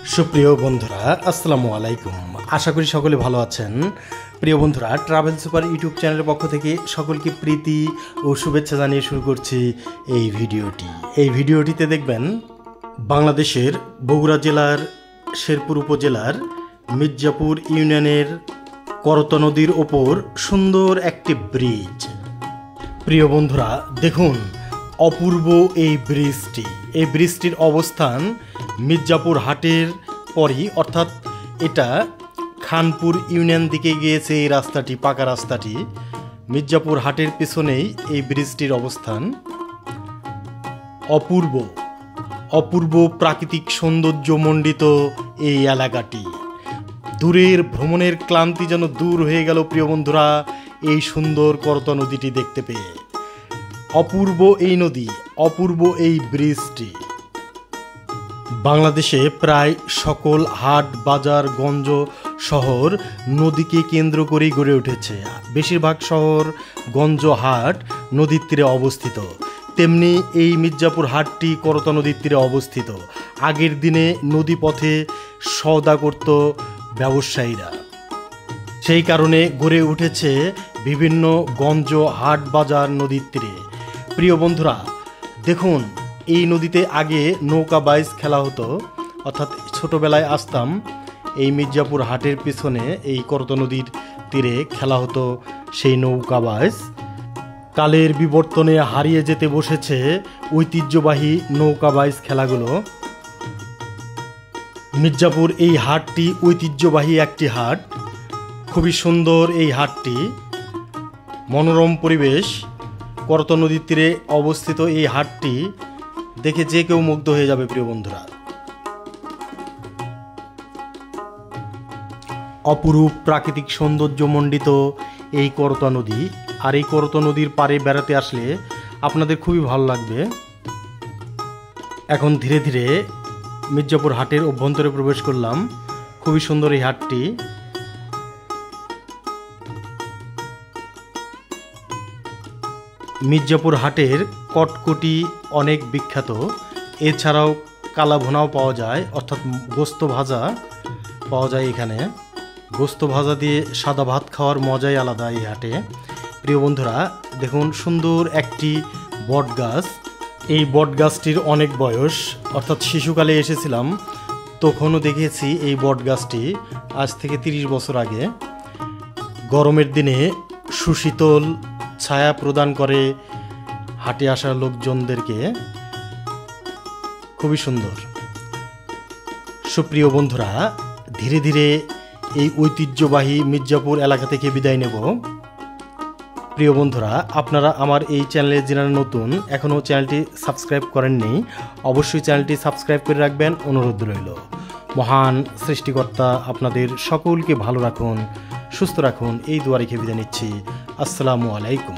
সুপ্রিয় বন্ধুরা আসসালামু আলাইকুম। আশা করি সকলে ভালো আছেন। প্রিয় বন্ধুরা, ট্রাভেল সুপার ইউটিউব চ্যানেলের পক্ষ থেকে সকলকে প্রীতি ও শুভেচ্ছা জানিয়ে শুরু করছি এই ভিডিওটিতে দেখবেন বাংলাদেশের বগুড়া জেলার শেরপুর উপজেলার মির্জাপুর ইউনিয়নের করত নদীর ওপর সুন্দর একটি ব্রিজ। প্রিয় বন্ধুরা দেখুন, অপূর্ব এই ব্রিজটির অবস্থান মির্জাপুর হাটের পরই, অর্থাৎ এটা খানপুর ইউনিয়ন দিকে গিয়েছে। এই রাস্তাটি, পাকা রাস্তাটি, মির্জাপুর হাটের পেছনেই এই ব্রিজটির অবস্থান। অপূর্ব প্রাকৃতিক সৌন্দর্য মণ্ডিত এই এলাকাটি। দূরের ভ্রমণের ক্লান্তি যেন দূর হয়ে গেল প্রিয় বন্ধুরা এই সুন্দর করত নদীটি দেখতে পেয়ে। অপূর্ব এই নদী, অপূর্ব এই ব্রিজটি। বাংলাদেশে প্রায় সকল হাট, বাজার, গঞ্জ শহর নদীকে কেন্দ্র করেই গড়ে উঠেছে। বেশিরভাগ শহর, গঞ্জ, হাট নদীর তীরে অবস্থিত। তেমনি এই মির্জাপুর হাটটি করত নদীর তীরে অবস্থিত। আগের দিনে নদীপথে সওদা করত ব্যবসায়ীরা, সেই কারণে গড়ে উঠেছে বিভিন্ন গঞ্জ, হাট, বাজার নদীর তীরে। প্রিয় বন্ধুরা দেখুন, এই নদীতে আগে নৌকা বাইচ খেলা হতো, অর্থাৎ ছোটোবেলায় আসতাম এই মির্জাপুর হাটের পিছনে এই করত নদীর তীরে খেলা হতো সেই নৌকা বাইচ। কালের বিবর্তনে হারিয়ে যেতে বসেছে ঐতিহ্যবাহী নৌকা বাইচ খেলাগুলো। মির্জাপুর এই হাটটি ঐতিহ্যবাহী একটি হাট, খুবই সুন্দর এই হাটটি, মনোরম পরিবেশ। করত নদীর তীরে অবস্থিত এই হাটটি দেখে যে কেউ মুগ্ধ হয়ে যাবে প্রিয় বন্ধুরা। অপরূপ প্রাকৃতিক সৌন্দর্য মণ্ডিত এই করত নদী। আর এই করত নদীর পাড়ে বেড়াতে আসলে আপনাদের খুবই ভালো লাগবে। এখন ধীরে ধীরে মির্জাপুর হাটের অভ্যন্তরে প্রবেশ করলাম। খুবই সুন্দর এই হাটটি। মির্জাপুর হাটের কটকটি অনেক বিখ্যাত। এছাড়াও কালা ভুনাও পাওয়া যায়, অর্থাৎ গোস্ত ভাজা পাওয়া যায় এখানে। গোস্ত ভাজা দিয়ে সাদা ভাত খাওয়ার মজাই আলাদা এই হাটে। প্রিয় বন্ধুরা দেখুন, সুন্দর একটি বট গাছ। এই বট গাছটির অনেক বয়স, অর্থাৎ শিশুকালে এসেছিলাম তখনও দেখেছি এই বট গাছটি, আজ থেকে 30 বছর আগে। গরমের দিনে সুশীতল ছায়া প্রদান করে হাটে আসা লোকজনদেরকে। খুবই সুন্দর। সুপ্রিয় বন্ধুরা, ধীরে ধীরে এই ঐতিহ্যবাহী মির্জাপুর এলাকা থেকে বিদায় নেব। প্রিয় বন্ধুরা, আপনারা আমার এই চ্যানেলে যারা নতুন, এখনও চ্যানেলটি সাবস্ক্রাইব করেননি, অবশ্যই চ্যানেলটি সাবস্ক্রাইব করে রাখবেন, অনুরোধ রইল। মহান সৃষ্টিকর্তা আপনাদের সকলকে ভালো রাখুন, সুস্থ রাখুন, এই দোয়া রেখে বিদায় নিচ্ছি। আসসালামু আলাইকুম।